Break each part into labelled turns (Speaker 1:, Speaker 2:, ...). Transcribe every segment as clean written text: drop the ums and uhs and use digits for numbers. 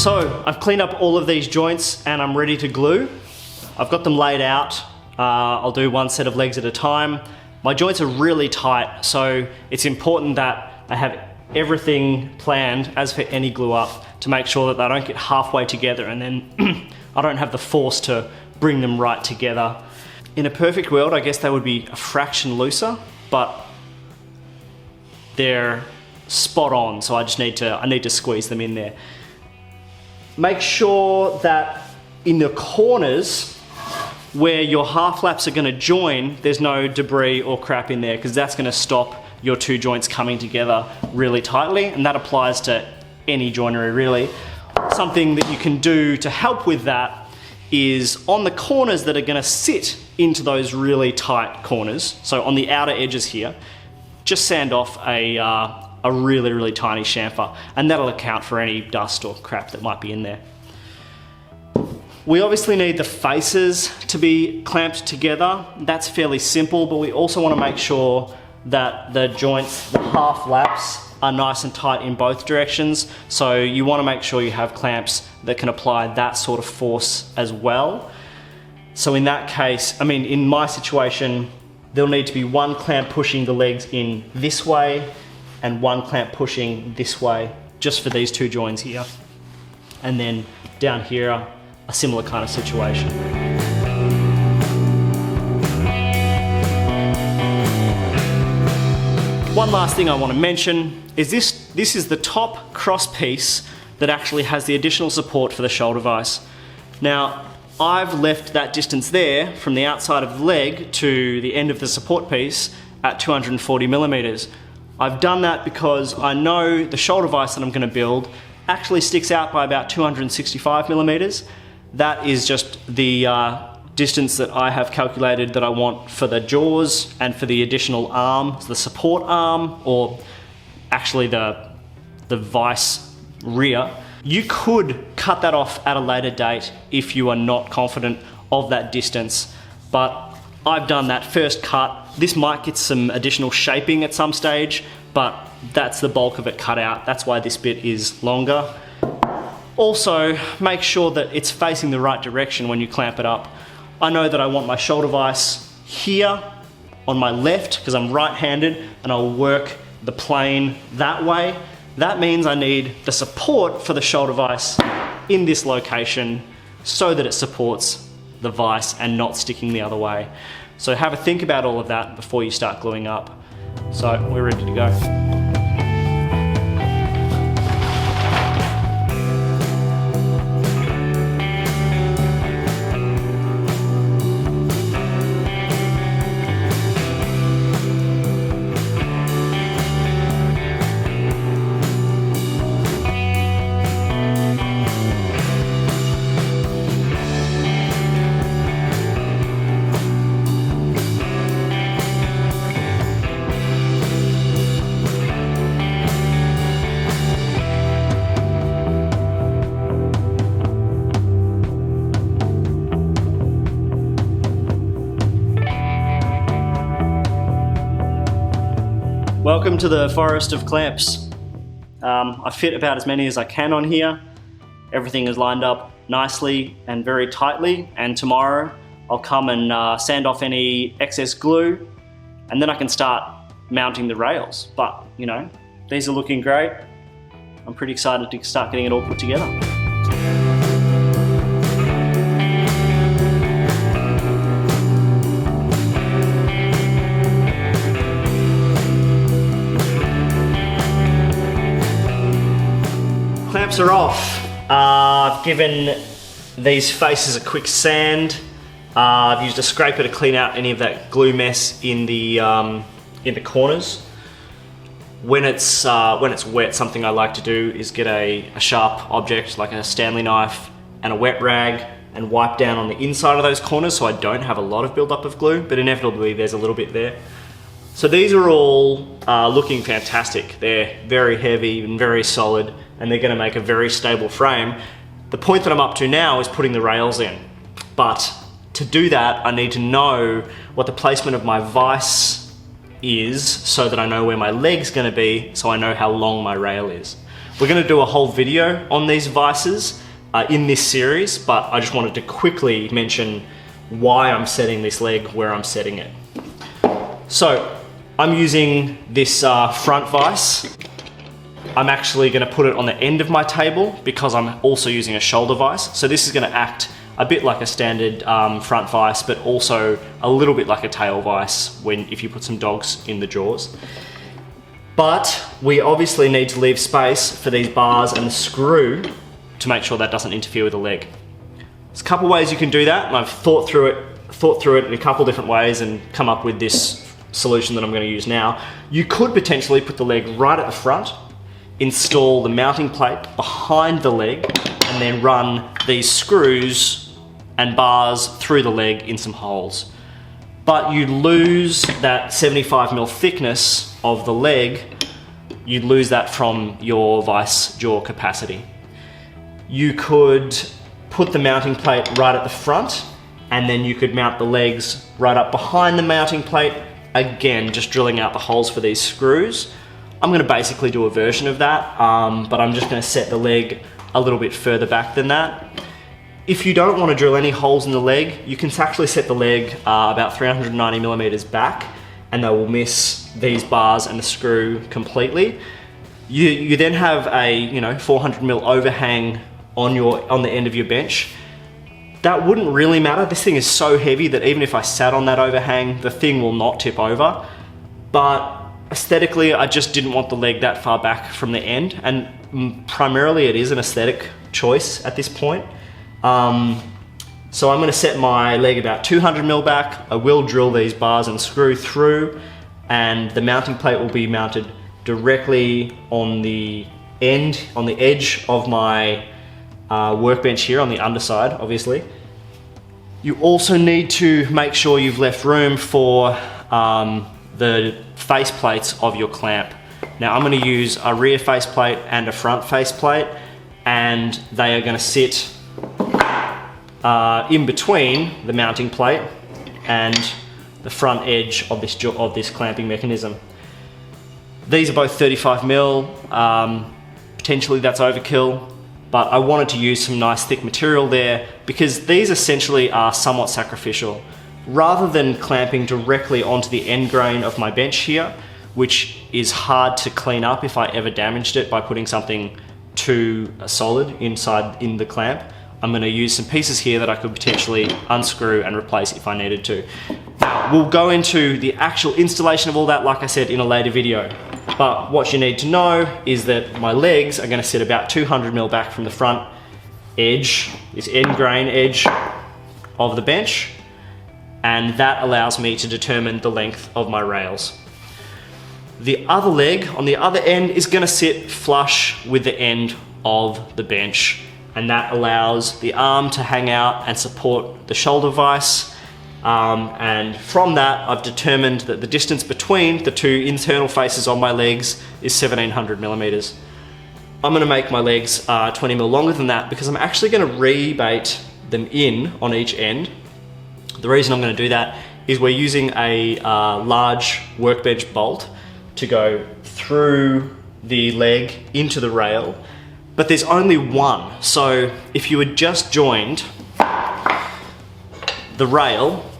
Speaker 1: So I've cleaned up all of these joints and I'm ready to glue. I've got them laid out. I'll do one set of legs at a time. My joints are really tight, so it's important that I have everything planned as for any glue up to make sure that they don't get halfway together and then I don't have the force to bring them right together. In a perfect world, I guess they would be a fraction looser, but they're spot on, so I need to squeeze them in there. Make sure that in the corners where your half laps are going to join, there's no debris or crap in there, because that's going to stop your two joints coming together really tightly, and that applies to any joinery really. Something that you can do to help with that is on the corners that are going to sit into those really tight corners, so on the outer edges here, just sand off a really, really tiny chamfer, and that'll account for any dust or crap that might be in there. We obviously need the faces to be clamped together. That's fairly simple, but we also want to make sure that the joints, the half laps, are nice and tight in both directions. So you want to make sure you have clamps that can apply that sort of force as well. So in that case, I mean, in my situation, there'll need to be one clamp pushing the legs in this way and one clamp pushing this way, just for these two joins here. And then down here, a similar kind of situation. One last thing I want to mention is this is the top cross piece that actually has the additional support for the shoulder vise. Now, I've left that distance there from the outside of the leg to the end of the support piece at 240 millimeters. I've done that because I know the shoulder vise that I'm going to build actually sticks out by about 265 millimeters. That is just the distance that I have calculated that I want for the jaws and for the additional arm, the support arm, or actually the vise rear. You could cut that off at a later date if you are not confident of that distance, but I've done that first cut. This might get some additional shaping at some stage, but that's the bulk of it cut out. That's why this bit is longer. Also, make sure that it's facing the right direction when you clamp it up. I know that I want my shoulder vise here on my left because I'm right-handed, and I'll work the plane that way. That means I need the support for the shoulder vise in this location so that it supports the vise and not sticking the other way. So have a think about all of that before you start gluing up. So we're ready to go. Welcome to the forest of clamps. I fit about as many as I can on here. Everything is lined up nicely and very tightly, and tomorrow I'll come and sand off any excess glue, and then I can start mounting the rails. But you know, these are looking great. I'm pretty excited to start getting it all put together. Clamps are off. I've given these faces a quick sand. I've used a scraper to clean out any of that glue mess in the corners. When it's wet, something I like to do is get a sharp object like a Stanley knife and a wet rag and wipe down on the inside of those corners so I don't have a lot of buildup of glue, but inevitably there's a little bit there. So these are all looking fantastic. They're very heavy and very solid, and they're going to make a very stable frame. The point that I'm up to now is putting the rails in. But to do that, I need to know what the placement of my vise is so that I know where my leg's going to be, so I know how long my rail is. We're going to do a whole video on these vices in this series, but I just wanted to quickly mention why I'm setting this leg where I'm setting it. So I'm using this front vise. I'm actually going to put it on the end of my table because I'm also using a shoulder vise. So this is going to act a bit like a standard front vise, but also a little bit like a tail vise if you put some dogs in the jaws. But we obviously need to leave space for these bars and the screw to make sure that doesn't interfere with the leg. There's a couple ways you can do that, and I've thought through it in a couple different ways and come up with this solution that I'm going to use now. You could potentially put the leg right at the front, install the mounting plate behind the leg, and then run these screws and bars through the leg in some holes. But you'd lose that 75mm thickness of the leg. You'd lose that from your vise jaw capacity. You could put the mounting plate right at the front, and then you could mount the legs right up behind the mounting plate, again just drilling out the holes for these screws. I'm going to basically do a version of that, but I'm just going to set the leg a little bit further back than that. If you don't want to drill any holes in the leg, you can actually set the leg about 390mm back, and they will miss these bars and the screw completely. You then have a 400mm overhang on the end of your bench. That wouldn't really matter. This thing is so heavy that even if I sat on that overhang, the thing will not tip over. But aesthetically, I just didn't want the leg that far back from the end, and primarily it is an aesthetic choice at this point. So I'm going to set my leg about 200mm back. I will drill these bars and screw through, and the mounting plate will be mounted directly on the edge of my workbench here, on the underside, obviously. You also need to make sure you've left room for the face plates of your clamp. Now I'm going to use a rear face plate and a front face plate, and they are going to sit in between the mounting plate and the front edge of this clamping mechanism. These are both 35mm. Potentially that's overkill, but I wanted to use some nice thick material there because these essentially are somewhat sacrificial. Rather than clamping directly onto the end grain of my bench here, which is hard to clean up if I ever damaged it by putting something too solid in the clamp, I'm going to use some pieces here that I could potentially unscrew and replace if I needed to. Now, we'll go into the actual installation of all that, like I said, in a later video. But what you need to know is that my legs are going to sit about 200mm back from the front edge, this end grain edge of the bench, and that allows me to determine the length of my rails. The other leg on the other end is going to sit flush with the end of the bench, and that allows the arm to hang out and support the shoulder vise. And from that, I've determined that the distance between the two internal faces on my legs is 1700mm. I'm going to make my legs 20mm longer than that because I'm actually going to rebate them in on each end. The reason I'm going to do that is we're using a large workbench bolt to go through the leg into the rail, but there's only one. So if you had just joined the rail,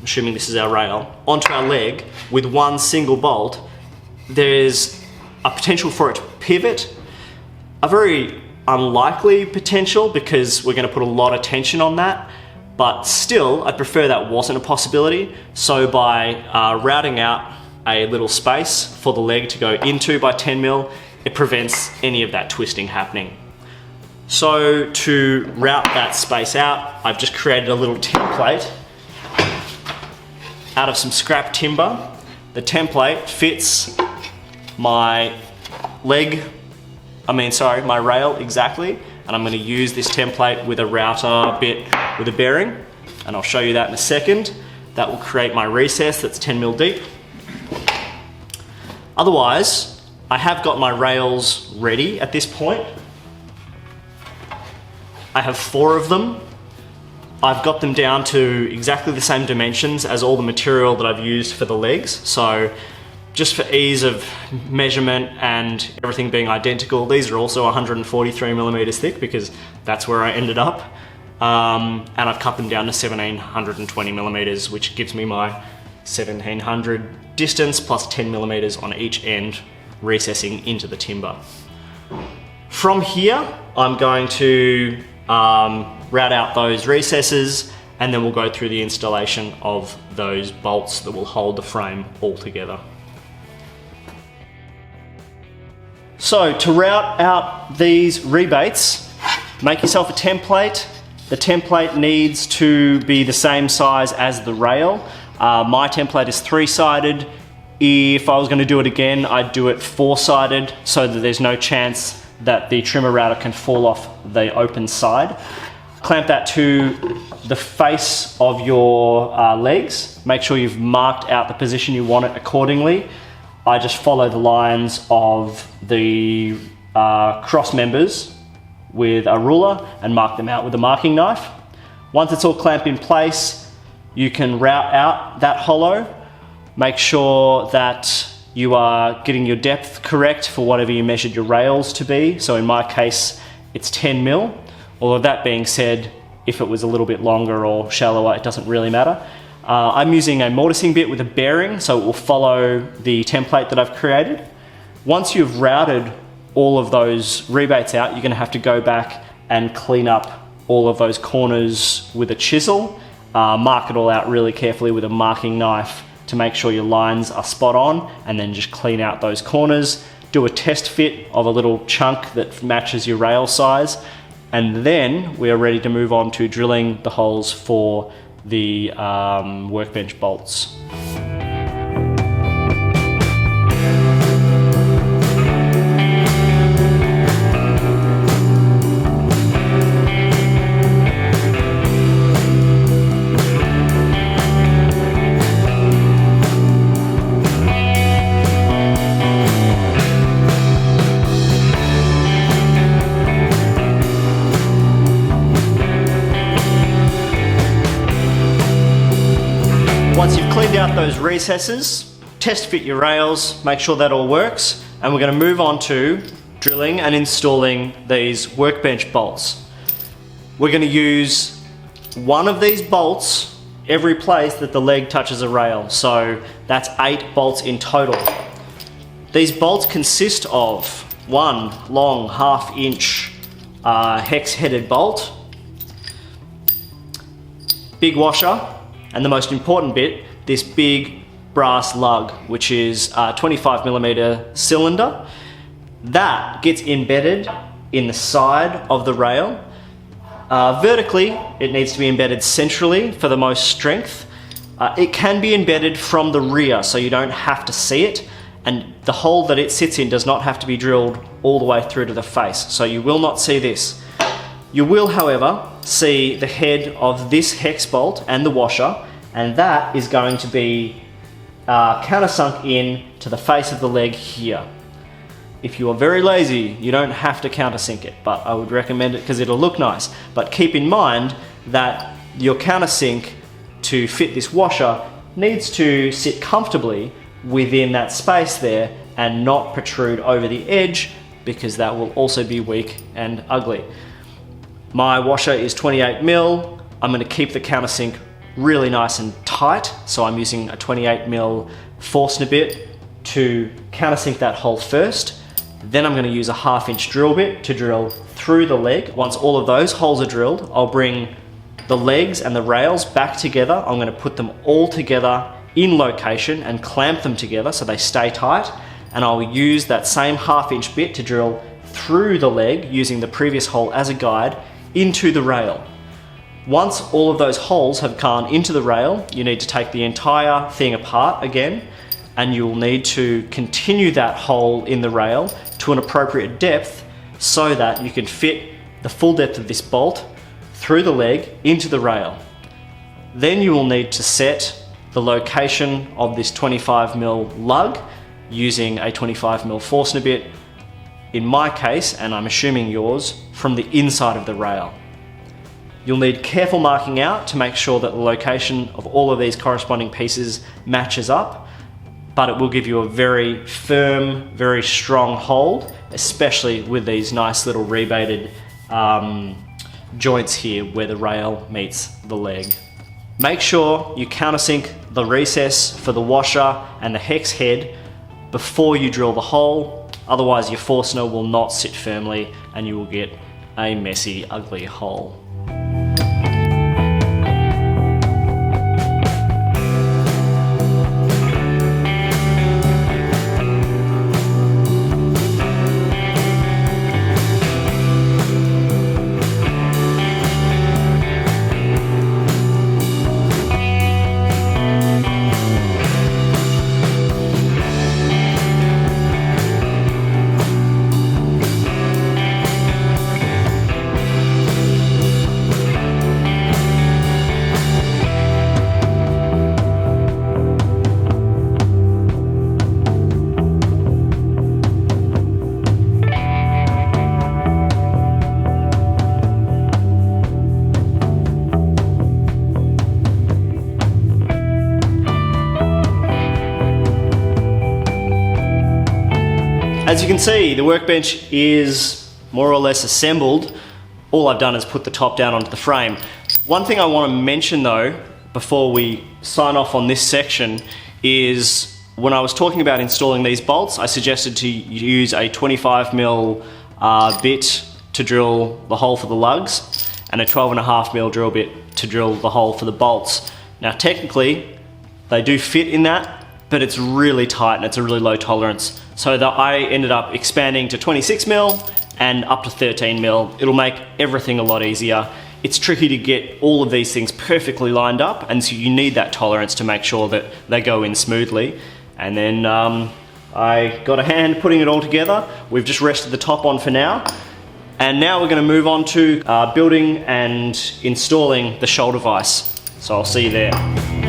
Speaker 1: assuming this is our rail, onto our leg with one single bolt, there's a potential for it to pivot, a very unlikely potential because we're going to put a lot of tension on that, but still I'd prefer that wasn't a possibility. So by routing out a little space for the leg to go into by 10mm, it prevents any of that twisting happening. So to route that space out, I've just created a little template out of some scrap timber. The template fits my my rail exactly, and I'm going to use this template with a router bit with a bearing, and I'll show you that in a second. That will create my recess that's 10mm deep. Otherwise, I have got my rails ready at this point. I have 4 of them. I've got them down to exactly the same dimensions as all the material that I've used for the legs. So just for ease of measurement and everything being identical, these are also 143 millimeters thick because that's where I ended up. And I've cut them down to 1720 millimeters, which gives me my 1700 distance plus 10 millimeters on each end, recessing into the timber. From here, I'm going to route out those recesses, and then we'll go through the installation of those bolts that will hold the frame all together. So to route out these rebates, make yourself a template. The template needs to be the same size as the rail. My template is 3-sided. If I was going to do it again, I'd do it 4-sided so that there's no chance that the trimmer router can fall off the open side. Clamp that to the face of your legs. Make sure you've marked out the position you want it accordingly. I just follow the lines of the cross members with a ruler and mark them out with a marking knife. Once it's all clamped in place, you can route out that hollow. Make sure that you are getting your depth correct for whatever you measured your rails to be. So in my case, it's 10 mil. Although that being said, if it was a little bit longer or shallower, it doesn't really matter. I'm using a mortising bit with a bearing, so it will follow the template that I've created. Once you've routed all of those rebates out, you're going to have to go back and clean up all of those corners with a chisel. Mark it all out really carefully with a marking knife to make sure your lines are spot on, and then just clean out those corners. Do a test fit of a little chunk that matches your rail size, and then we are ready to move on to drilling the holes for the workbench bolts. Once you've cleaned out those recesses, test fit your rails, make sure that all works, and we're going to move on to drilling and installing these workbench bolts. We're going to use one of these bolts every place that the leg touches a rail, so that's 8 bolts in total. These bolts consist of one long 1/2 inch hex-headed bolt, big washer, and the most important bit, this big brass lug, which is a 25 millimeter cylinder. That gets embedded in the side of the rail. Vertically, it needs to be embedded centrally for the most strength. It can be embedded from the rear, so you don't have to see it, and the hole that it sits in does not have to be drilled all the way through to the face, so you will not see this. You will, however, see the head of this hex bolt and the washer, and that is going to be countersunk in to the face of the leg here. If you are very lazy, you don't have to countersink it, but I would recommend it because it'll look nice. But keep in mind that your countersink to fit this washer needs to sit comfortably within that space there and not protrude over the edge, because that will also be weak and ugly. My washer is 28 mil. I'm going to keep the countersink really nice and tight, so I'm using a 28 mil Forstner bit to countersink that hole first. Then I'm going to use a 1/2 inch drill bit to drill through the leg. Once all of those holes are drilled, I'll bring the legs and the rails back together. I'm going to put them all together in location and clamp them together so they stay tight, and I'll use that same 1/2 inch bit to drill through the leg using the previous hole as a guide into the rail. Once all of those holes have gone into the rail, you need to take the entire thing apart again, and you'll need to continue that hole in the rail to an appropriate depth so that you can fit the full depth of this bolt through the leg into the rail. Then you will need to set the location of this 25 mil lug using a 25 mil Forstner bit, in my case, and I'm assuming yours, from the inside of the rail. You'll need careful marking out to make sure that the location of all of these corresponding pieces matches up. but it will give you a very firm, very strong hold, especially with these nice little rebated joints here where the rail meets the leg. Make sure you countersink the recess for the washer and the hex head before you drill the hole, otherwise your Forstner will not sit firmly and you will get a messy, ugly hole. As you can see, the workbench is more or less assembled. All I've done is put the top down onto the frame. One thing I want to mention though, before we sign off on this section, is when I was talking about installing these bolts, I suggested to use a 25mm bit to drill the hole for the lugs and a 12.5mm drill bit to drill the hole for the bolts. Now technically, they do fit in that, but it's really tight and it's a really low tolerance. So that I ended up expanding to 26mm and up to 13mm. It'll make everything a lot easier. It's tricky to get all of these things perfectly lined up, and so you need that tolerance to make sure that they go in smoothly. And then I got a hand putting it all together. We've just rested the top on for now. And now we're gonna move on to building and installing the shoulder vise. So I'll see you there.